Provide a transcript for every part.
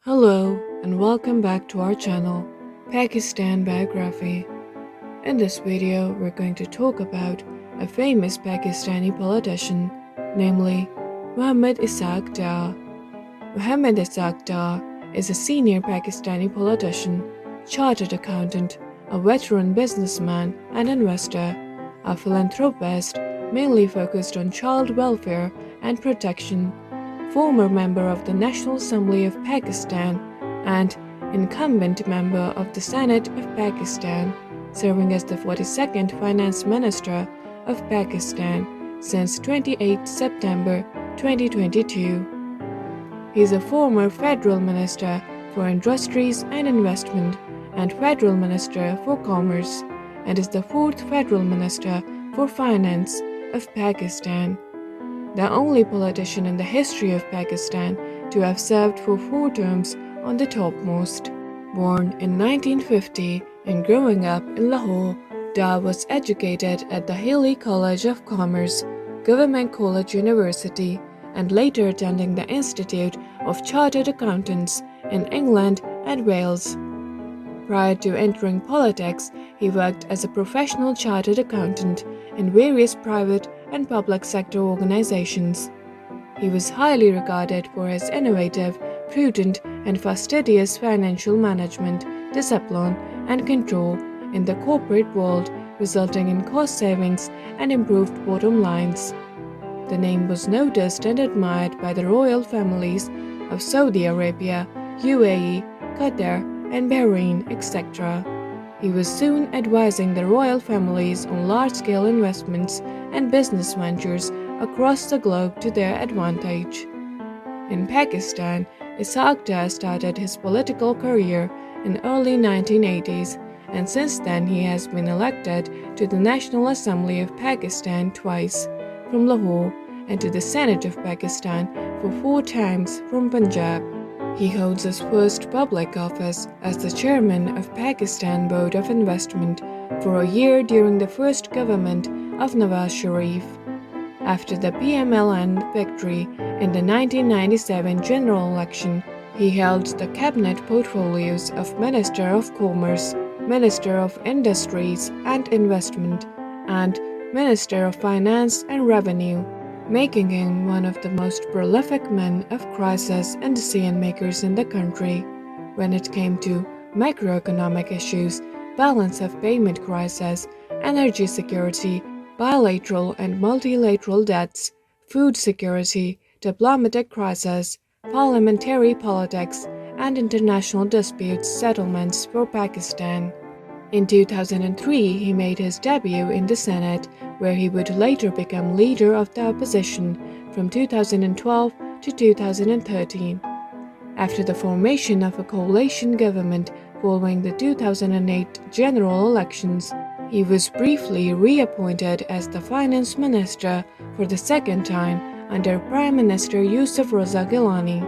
Hello and welcome back to our channel, Pakistan Biography. In this video, we're going to talk about a famous Pakistani politician, namely Ishaq Dar. Ishaq Dar is a senior Pakistani politician, chartered accountant, a veteran businessman and investor, a philanthropist mainly focused on child welfare and protection, former member of the National Assembly of Pakistan and incumbent member of the Senate of Pakistan, serving as the 42nd Finance Minister of Pakistan since 28 September 2022. He is a former Federal Minister for Industries and Investment and Federal Minister for Commerce, and is the 4th Federal Minister for Finance of Pakistan, the only politician in the history of Pakistan to have served for 4 terms on the topmost. Born in 1950 and growing up in Lahore, Dar was educated at the Hilly College of Commerce, Government College University, and later attending the Institute of Chartered Accountants in England and Wales. Prior to entering politics, he worked as a professional chartered accountant in various private and public sector organizations. He was highly regarded for his innovative, prudent, and fastidious financial management, discipline, and control in the corporate world, resulting in cost savings and improved bottom lines. The name was noticed and admired by the royal families of Saudi Arabia, UAE, Qatar, and Bahrain, etc. He was soon advising the royal families on large-scale investments and business ventures across the globe to their advantage. In Pakistan, Ishaq Dar started his political career in early 1980s, and since then he has been elected to the National Assembly of Pakistan twice from Lahore and to the Senate of Pakistan for 4 times from Punjab. He holds his first public office as the chairman of Pakistan Board of Investment for a year during the first government of Nawaz Sharif. After the PML-N victory in the 1997 general election, he held the cabinet portfolios of Minister of Commerce, Minister of Industries and Investment, and Minister of Finance and Revenue, making him one of the most prolific men of crisis and decision-makers in the country. When it came to macroeconomic issues, balance of payment crisis, energy security, bilateral and multilateral debts, food security, diplomatic crisis, parliamentary politics, and international disputes settlements for Pakistan. In 2003, he made his debut in the Senate, where he would later become leader of the opposition from 2012 to 2013. After the formation of a coalition government following the 2008 general elections, he was briefly reappointed as the finance minister for the second time under Prime Minister Yusuf Raza Gilani.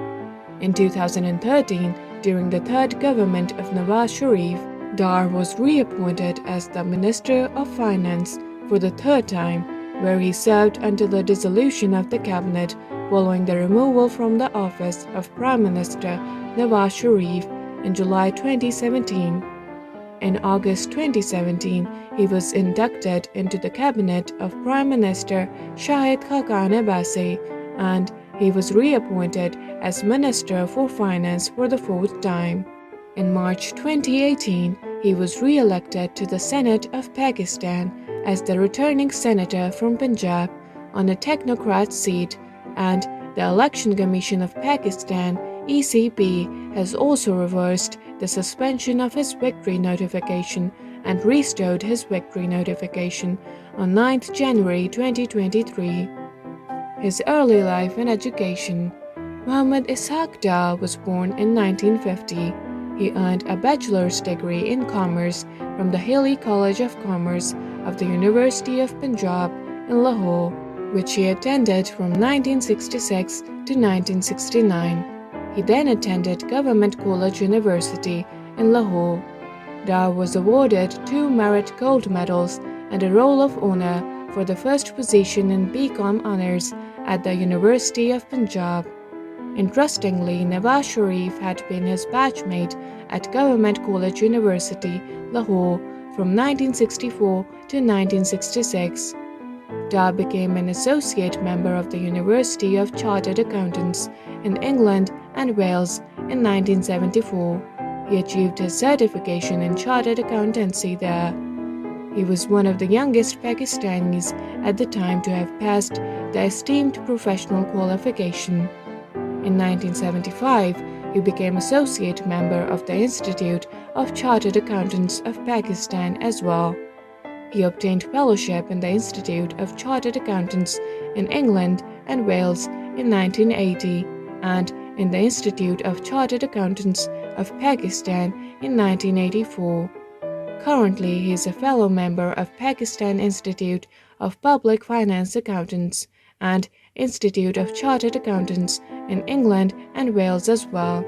In 2013, during the third government of Nawaz Sharif, Dar was reappointed as the Minister of Finance for the third time, where he served until the dissolution of the cabinet following the removal from the office of Prime Minister Nawaz Sharif in July 2017. In August 2017, he was inducted into the cabinet of Prime Minister Shahid Khaqan Abbasi, and he was reappointed as Minister for Finance for the 4th time. In March 2018, he was re-elected to the Senate of Pakistan as the returning senator from Punjab on a technocrat seat, and the Election Commission of Pakistan (ECP) has also reversed the suspension of his victory notification and restored his victory notification on 9th January 2023. His early life and education. Ishaq Dar was born in 1950. He earned a bachelor's degree in commerce from the Hilly College of Commerce of the University of Punjab in Lahore, which he attended from 1966 to 1969. He then attended Government College University in Lahore. Dar was awarded 2 Merit Gold Medals and a Roll of Honor for the first position in BCom Honours at the University of Punjab. Interestingly, Nawaz Sharif had been his batchmate at Government College University, Lahore from 1964 to 1966. Dar became an associate member of the University of Chartered Accountants in England and Wales in 1974. He achieved his certification in Chartered Accountancy there. He was one of the youngest Pakistanis at the time to have passed the esteemed professional qualification. In 1975, he became associate member of the Institute of Chartered Accountants of Pakistan as well. He obtained fellowship in the Institute of Chartered Accountants in England and Wales in 1980 and in the Institute of Chartered Accountants of Pakistan in 1984. Currently, he is a fellow member of Pakistan Institute of Public Finance Accountants and Institute of Chartered Accountants in England and Wales as well.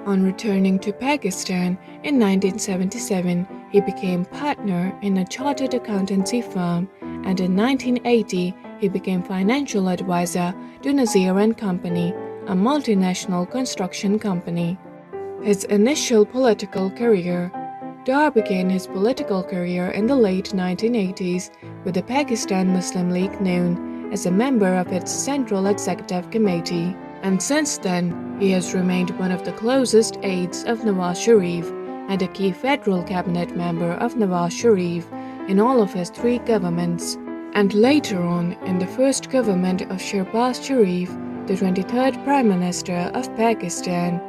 On returning to Pakistan in 1977, he became partner in a chartered accountancy firm, and in 1980 he became financial advisor to Nazir & Company, a multinational construction company. His initial political career. Dar began his political career in the late 1980s with the Pakistan Muslim League known as a member of its Central Executive Committee, and since then he has remained one of the closest aides of Nawaz Sharif and a key federal cabinet member of Nawaz Sharif in all of his three governments, and later on in the first government of Shehbaz Sharif, the 23rd Prime Minister of Pakistan.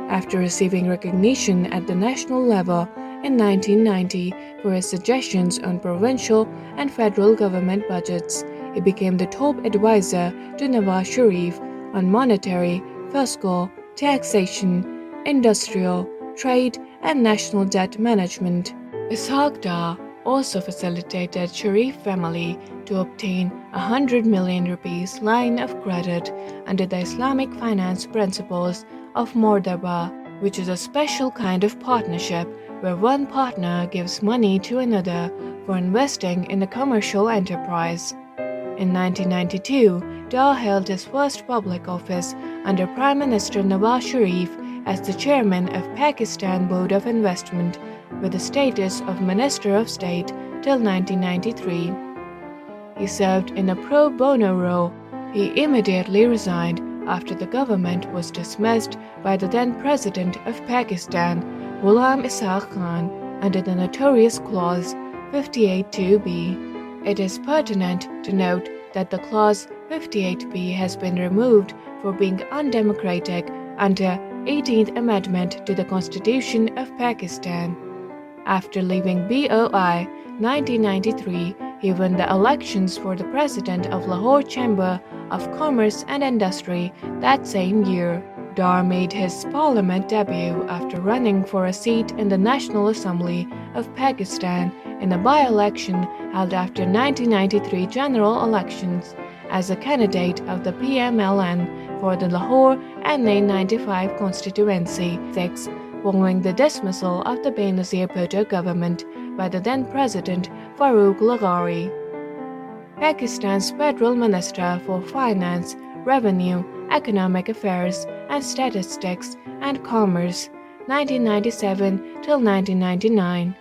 After receiving recognition at the national level in 1990 for his suggestions on provincial and federal government budgets, he became the top advisor to Nawaz Sharif on monetary, fiscal, taxation, industrial, trade, and national debt management. Ishaq Dar also facilitated Sharif family to obtain 100 million rupees line of credit under the Islamic finance principles of Mordaba, which is a special kind of partnership where one partner gives money to another for investing in a commercial enterprise. In 1992, Dar held his first public office under Prime Minister Nawaz Sharif as the chairman of Pakistan Board of Investment with the status of Minister of State till 1993. He served in a pro bono role. He immediately resigned after the government was dismissed by the then President of Pakistan, Ghulam Ishaq Khan, under the notorious Clause 58(2)(b). It is pertinent to note that the Clause 58(b) has been removed for being undemocratic under 18th Amendment to the Constitution of Pakistan. After leaving BOI 1993, he won the elections for the President of Lahore Chamber of Commerce and Industry that same year. Dar made his parliament debut after running for a seat in the National Assembly of Pakistan in a by-election held after 1993 general elections as a candidate of the PML-N for the Lahore NA95 constituency 6, following the dismissal of the Benazir Bhutto government by the then President Farooq Laghari. Pakistan's Federal Minister for Finance, Revenue, Economic Affairs and Statistics and Commerce, 1997 till 1999.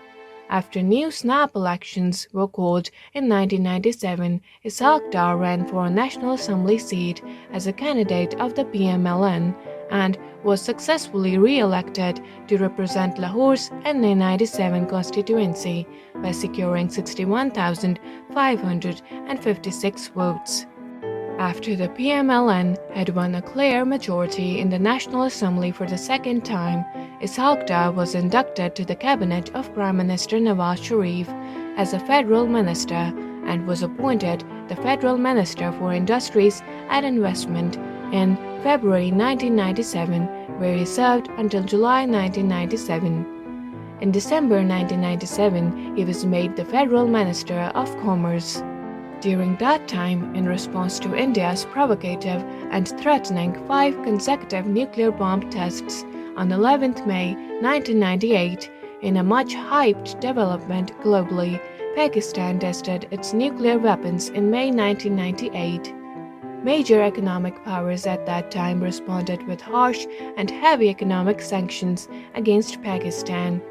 After new snap elections were called in 1997, Ishaq Dar ran for a National Assembly seat as a candidate of the PML-N and was successfully re-elected to represent Lahore's NA97 constituency by securing 61,556 votes. After the PML-N had won a clear majority in the National Assembly for the second time, Ishaq Dar was inducted to the cabinet of Prime Minister Nawaz Sharif as a federal minister and was appointed the Federal Minister for Industries and Investment in February 1997, where he served until July 1997. In December 1997, he was made the Federal Minister of Commerce. During that time, in response to India's provocative and threatening 5 consecutive nuclear bomb tests on 11th May 1998, in a much-hyped development globally, Pakistan tested its nuclear weapons in May 1998. Major economic powers at that time responded with harsh and heavy economic sanctions against Pakistan.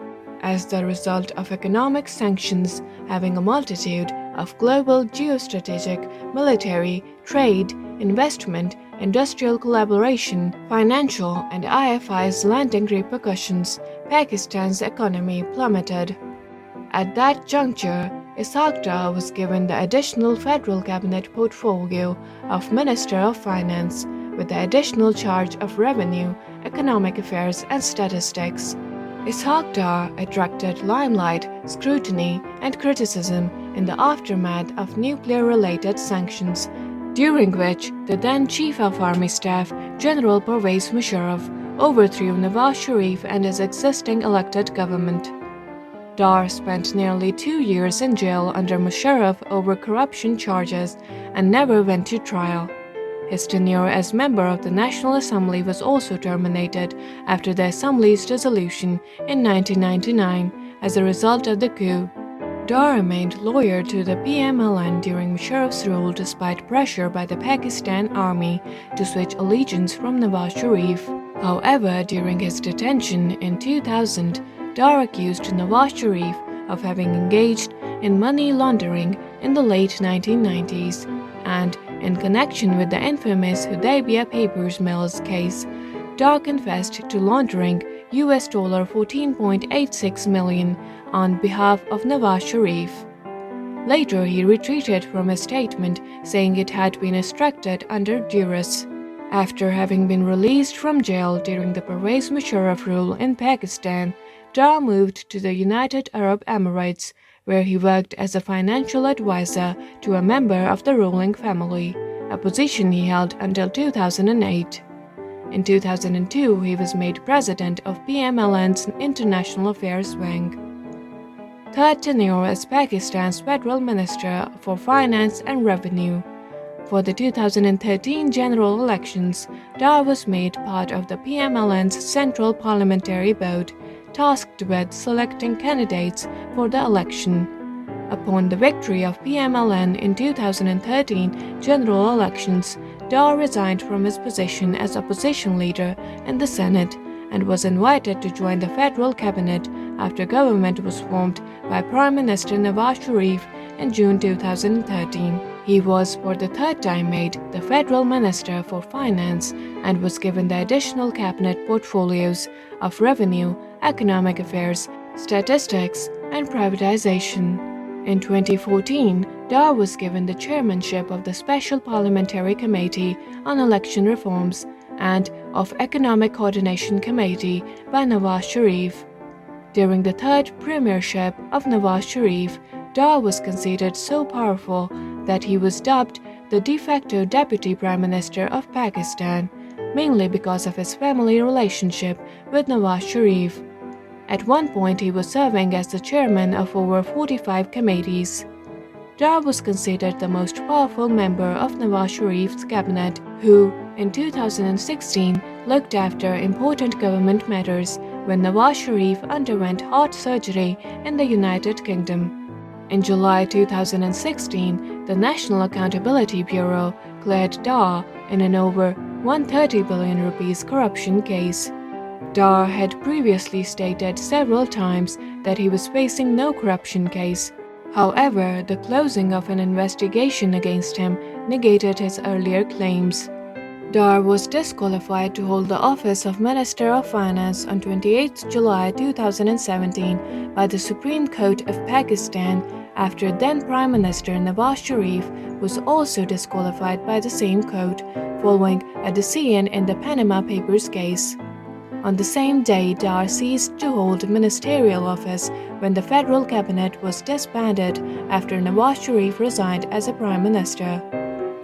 As the result of economic sanctions having a multitude of global geostrategic, military, trade, investment, industrial collaboration, financial and IFI's landing repercussions, Pakistan's economy plummeted. At that juncture, Ishaq Dar was given the additional federal cabinet portfolio of Minister of Finance with the additional charge of revenue, economic affairs and statistics. Ishaq Dar attracted limelight, scrutiny, and criticism in the aftermath of nuclear-related sanctions, during which the then Chief of Army Staff, General Pervez Musharraf, overthrew Nawaz Sharif and his existing elected government. Dar spent nearly 2 years in jail under Musharraf over corruption charges and never went to trial. His tenure as member of the National Assembly was also terminated after the Assembly's dissolution in 1999 as a result of the coup. Dar remained loyal to the PML-N during Musharraf's rule despite pressure by the Pakistan Army to switch allegiance from Nawaz Sharif. However, during his detention in 2000, Dar accused Nawaz Sharif of having engaged in money laundering in the late 1990s, and in connection with the infamous Hudaybiyah Papers Mills case, Dar confessed to laundering US $14.86 million on behalf of Nawaz Sharif. Later, he retreated from his statement, saying it had been extracted under duress. After having been released from jail during the Pervez Musharraf rule in Pakistan, Dar moved to the United Arab Emirates, where he worked as a financial advisor to a member of the ruling family, a position he held until 2008. In 2002, he was made president of PML-N's International Affairs Wing. Third tenure as Pakistan's Federal Minister for Finance and Revenue. For the 2013 general elections, Dar was made part of the PML-N's Central Parliamentary Board, tasked with selecting candidates for the election. Upon the victory of PML-N in 2013 general elections, Dar resigned from his position as opposition leader in the Senate and was invited to join the federal cabinet after government was formed by Prime Minister Nawaz Sharif in June 2013. He was for the third time made the Federal Minister for Finance and was given the additional cabinet portfolios of Revenue, Economic Affairs, Statistics, and Privatization. In 2014, Dar was given the chairmanship of the Special Parliamentary Committee on Election Reforms and of Economic Coordination Committee by Nawaz Sharif. During the third premiership of Nawaz Sharif, Dar was considered so powerful that he was dubbed the de facto Deputy Prime Minister of Pakistan, mainly because of his family relationship with Nawaz Sharif. At one point, he was serving as the chairman of over 45 committees. Dar was considered the most powerful member of Nawaz Sharif's cabinet, who, in 2016, looked after important government matters when Nawaz Sharif underwent heart surgery in the United Kingdom. In July 2016, the National Accountability Bureau cleared Dar in an over 130 billion rupees corruption case. Dar had previously stated several times that he was facing no corruption case. However, the closing of an investigation against him negated his earlier claims. Dar was disqualified to hold the office of Minister of Finance on 28 July 2017 by the Supreme Court of Pakistan after then Prime Minister Nawaz Sharif was also disqualified by the same court following a dissent in the Panama Papers case. On the same day, Dar ceased to hold ministerial office when the federal cabinet was disbanded after Nawaz Sharif resigned as a prime minister.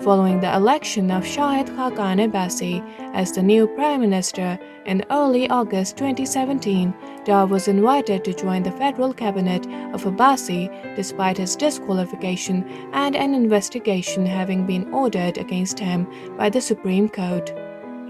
Following the election of Shahid Khaqan Abbasi as the new prime minister in early August 2017, Dar was invited to join the federal cabinet of Abbasi despite his disqualification and an investigation having been ordered against him by the Supreme Court.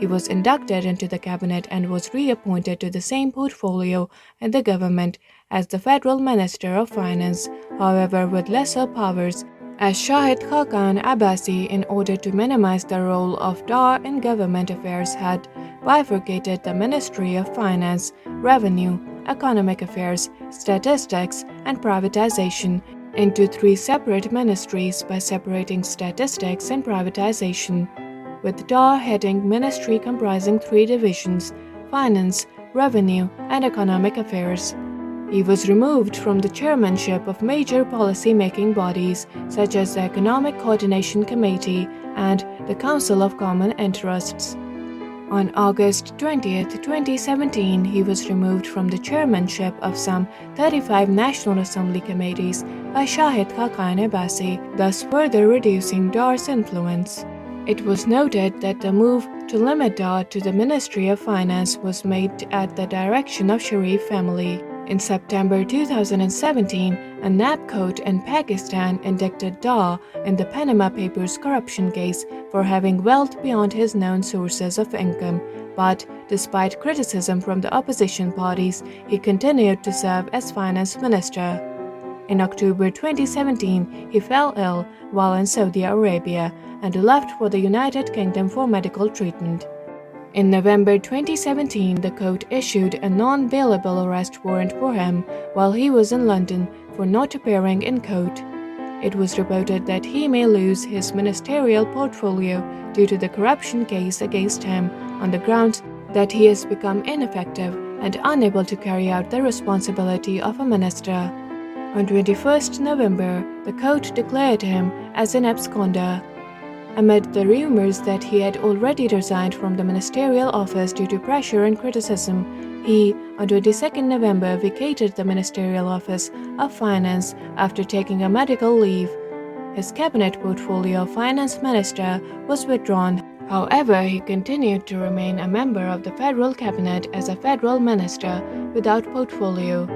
He was inducted into the cabinet and was reappointed to the same portfolio in the government as the Federal Minister of Finance, however with lesser powers as Shahid Khaqan Abbasi, in order to minimize the role of Dar in government affairs, had bifurcated the Ministry of Finance, Revenue, Economic Affairs, Statistics, and Privatization into three separate ministries by separating statistics and privatization, with Dar heading ministry comprising three divisions: Finance, Revenue, and Economic Affairs. He was removed from the chairmanship of major policy-making bodies such as the Economic Coordination Committee and the Council of Common Interests. On August 20, 2017, he was removed from the chairmanship of some 35 National Assembly committees by Shahid Khaqan Abbasi, thus further reducing Dar's influence. It was noted that the move to limit Dar to the Ministry of Finance was made at the direction of Sharif family. In September 2017, a NAB court in Pakistan indicted Dar in the Panama Papers corruption case for having wealth beyond his known sources of income, but despite criticism from the opposition parties, he continued to serve as finance minister. In October 2017, he fell ill while in Saudi Arabia and left for the United Kingdom for medical treatment. In November 2017, the court issued a non-bailable arrest warrant for him while he was in London for not appearing in court. It was reported that he may lose his ministerial portfolio due to the corruption case against him on the grounds that he has become ineffective and unable to carry out the responsibility of a minister. On 21 November, the court declared him as an absconder. Amid the rumors that he had already resigned from the ministerial office due to pressure and criticism, he, on 22 November, vacated the Ministerial Office of Finance after taking a medical leave. His cabinet portfolio of finance minister was withdrawn. However, he continued to remain a member of the federal cabinet as a federal minister without portfolio.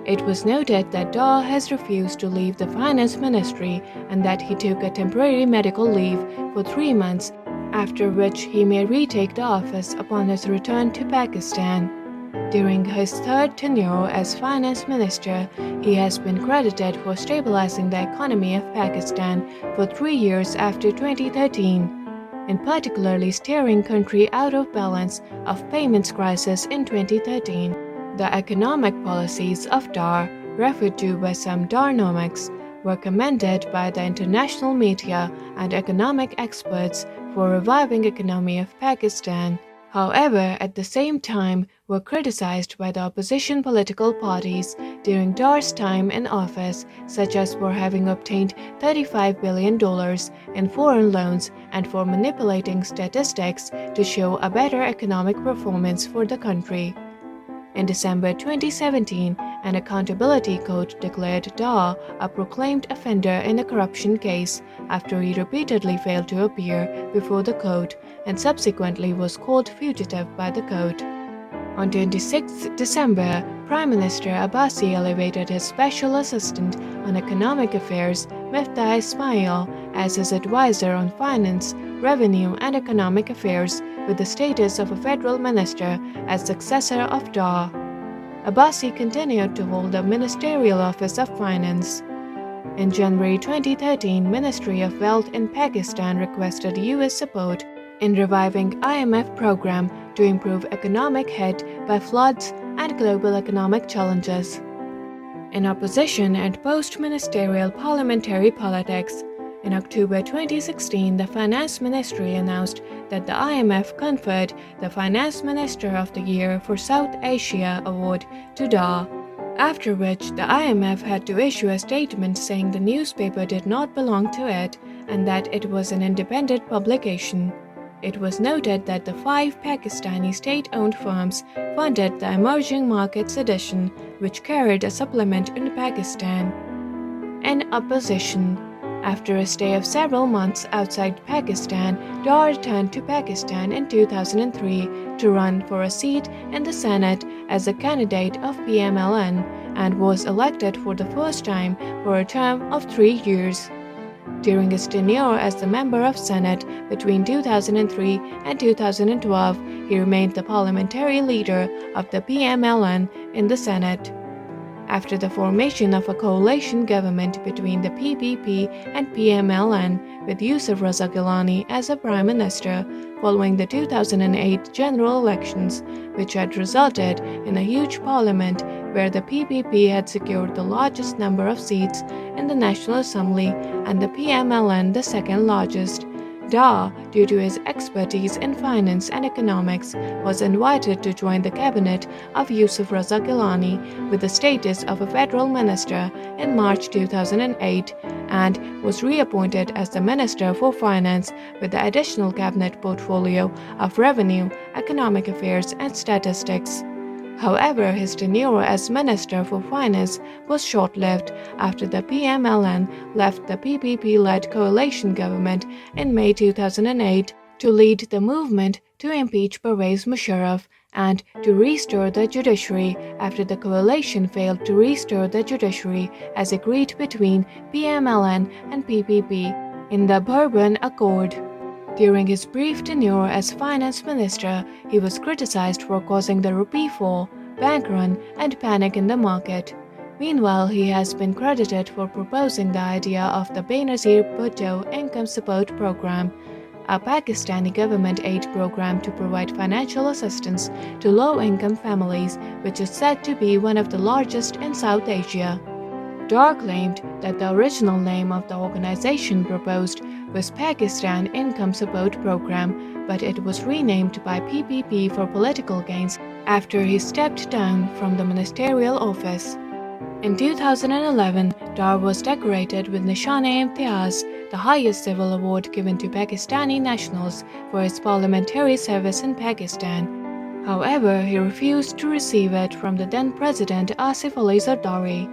It was noted that Dar has refused to leave the finance ministry and that he took a temporary medical leave for 3 months, after which he may retake the office upon his return to Pakistan. During his third tenure as finance minister, he has been credited for stabilizing the economy of Pakistan for 3 years after 2013, and particularly steering country out of balance of payments crisis in 2013. The economic policies of Dar, referred to by some Darnomics, were commended by the international media and economic experts for reviving economy of Pakistan. However, at the same time, were criticized by the opposition political parties during Dar's time in office, such as for having obtained $35 billion in foreign loans and for manipulating statistics to show a better economic performance for the country. In December 2017, an accountability court declared Dar a proclaimed offender in a corruption case after he repeatedly failed to appear before the court and subsequently was called fugitive by the court. On 26 December, Prime Minister Abbasi elevated his special assistant on economic affairs, Miftah Ismail, as his advisor on finance, revenue, and economic affairs, with the status of a federal minister as successor of Dar. Abbasi continued to hold the Ministerial Office of Finance. In January 2013, Ministry of Wealth in Pakistan requested U.S. support in reviving IMF program to improve economic hit by floods and global economic challenges. In opposition and post-ministerial parliamentary politics, in October 2016, the Finance Ministry announced that the IMF conferred the Finance Minister of the Year for South Asia award to Dar, after which the IMF had to issue a statement saying the newspaper did not belong to it and that it was an independent publication. It was noted that the 5 Pakistani state-owned firms funded the Emerging Markets edition, which carried a supplement in Pakistan. In opposition, after a stay of several months outside Pakistan, Dar returned to Pakistan in 2003 to run for a seat in the Senate as a candidate of PML-N and was elected for the first time for a term of 3 years. During his tenure as the member of Senate between 2003 and 2012, he remained the parliamentary leader of the PML-N in the Senate. after the formation of a coalition government between the PPP and PML-N with Yusuf Raza Gilani as a prime minister following the 2008 general elections, which had resulted in a huge parliament where the PPP had secured the largest number of seats in the National Assembly and the PML-N the second largest. Dar, due to his expertise in finance and economics, was invited to join the cabinet of Yusuf Raza Gilani with the status of a federal minister in March 2008 and was reappointed as the Minister for Finance with the additional cabinet portfolio of Revenue, Economic Affairs and Statistics. However, his tenure as Minister for Finance was short-lived after the PML-N left the PPP-led coalition government in May 2008 to lead the movement to impeach Pervez Musharraf and to restore the judiciary after the coalition failed to restore the judiciary as agreed between PML-N and PPP in the Bourbon Accord. During his brief tenure as finance minister, he was criticized for causing the rupee fall, bank run, and panic in the market. Meanwhile, he has been credited for proposing the idea of the Benazir Bhutto Income Support Program, a Pakistani government aid program to provide financial assistance to low-income families, which is said to be one of the largest in South Asia. Dar claimed that the original name of the organization proposed was Pakistan Income Support Program, but it was renamed by PPP for political gains after he stepped down from the ministerial office. In 2011, Dar was decorated with Nishan-e-Imtiaz, the highest civil award given to Pakistani nationals for his parliamentary service in Pakistan. However, he refused to receive it from the then President Asif Ali Zardari.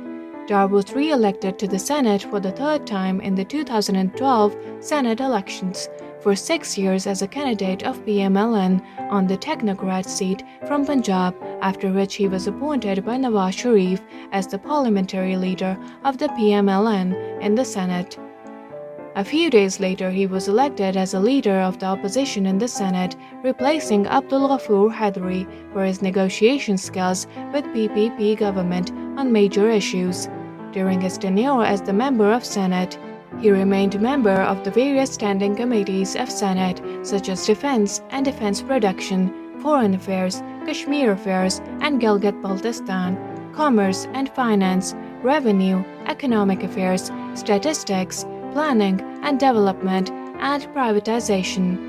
Dar was re-elected to the Senate for the third time in the 2012 Senate elections, for 6 years as a candidate of PML-N on the Technocrat seat from Punjab, after which he was appointed by Nawaz Sharif as the parliamentary leader of the PML-N in the Senate. A few days later, he was elected as a leader of the opposition in the Senate, replacing Abdul Ghafoor Haidari for his negotiation skills with PPP government on major issues. During his tenure as the member of Senate, he remained member of the various standing committees of Senate such as Defense and Defense Production, Foreign Affairs, Kashmir Affairs and Gilgit-Baltistan, Commerce and Finance, Revenue, Economic Affairs, Statistics, Planning and Development, and Privatization.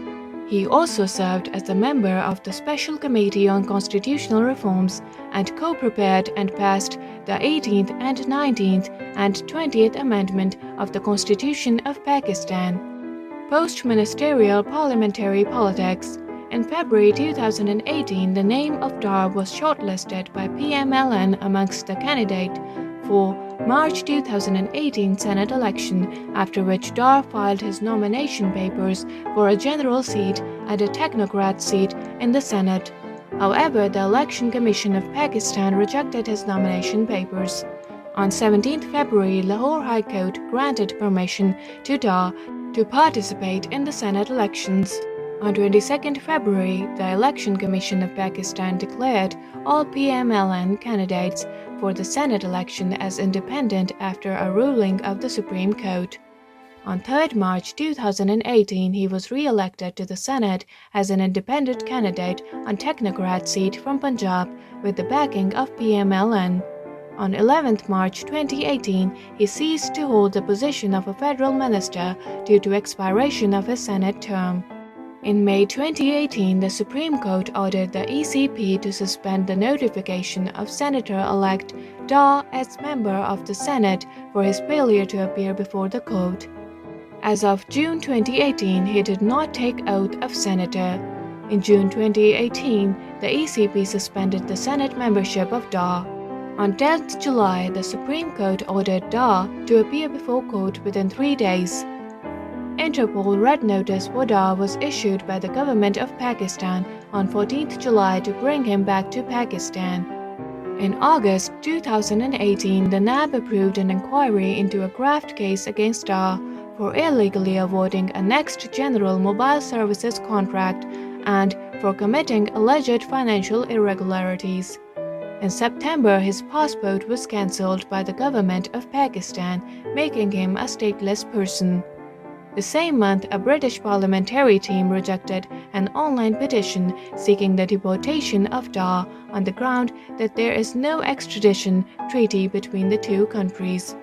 He also served as a member of the Special Committee on Constitutional Reforms and co-prepared and passed the 18th and 19th and 20th Amendment of the Constitution of Pakistan. Post-ministerial parliamentary politics. In February 2018, the name of Dar was shortlisted by PML-N amongst the candidates for March 2018 Senate election, after which Dar filed his nomination papers for a general seat and a technocrat seat in the Senate. However, the Election Commission of Pakistan rejected his nomination papers. On 17 February, Lahore High Court granted permission to Dar to participate in the Senate elections. On 22 February, the Election Commission of Pakistan declared all PML-N candidates for the Senate election as independent after a ruling of the Supreme Court. On 3 March 2018, he was re-elected to the Senate as an independent candidate on Technocrat seat from Punjab with the backing of PML-N. On 11 March 2018, he ceased to hold the position of a federal minister due to expiration of his Senate term. In May 2018, the Supreme Court ordered the ECP to suspend the notification of Senator-elect Dar as member of the Senate for his failure to appear before the court. As of June 2018, he did not take oath of senator. In June 2018, the ECP suspended the Senate membership of Dar. On 10 July, the Supreme Court ordered Dar to appear before court within 3 days. Interpol Red Notice for Dar was issued by the government of Pakistan on 14 July to bring him back to Pakistan. In August 2018, the NAB approved an inquiry into a graft case against Dar for illegally awarding a Next General Mobile Services contract and for committing alleged financial irregularities. In September, his passport was cancelled by the government of Pakistan, making him a stateless person. The same month, a British parliamentary team rejected an online petition seeking the deportation of Dar on the ground that there is no extradition treaty between the two countries.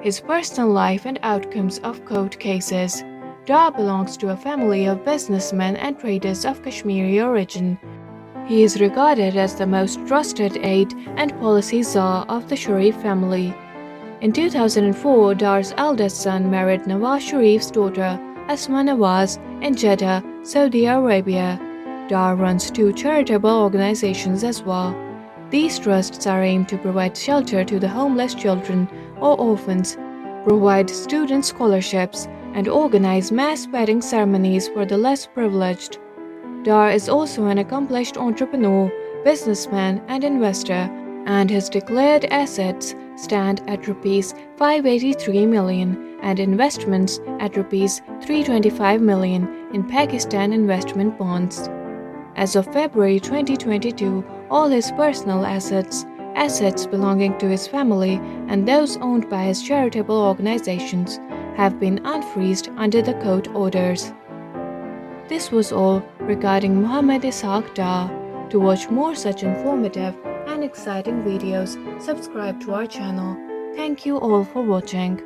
His personal life and outcomes of court cases. Dar belongs to a family of businessmen and traders of Kashmiri origin. He is regarded as the most trusted aide and policy czar of the Sharif family. In 2004, Dar's eldest son married Nawaz Sharif's daughter, Asma Nawaz, in Jeddah, Saudi Arabia. Dar runs two charitable organizations as well. These trusts are aimed to provide shelter to the homeless children or orphans, provide student scholarships, and organize mass wedding ceremonies for the less privileged. Dar is also an accomplished entrepreneur, businessman, and investor, and his declared assets stand at Rs 583 million and investments at Rs 325 million in Pakistan investment bonds. As of February 2022, all his personal assets belonging to his family, and those owned by his charitable organizations have been unfreezed under the court orders. This was all regarding Mohammed Ishaq Dar. To watch more such informative and exciting videos, subscribe to our channel. Thank you all for watching.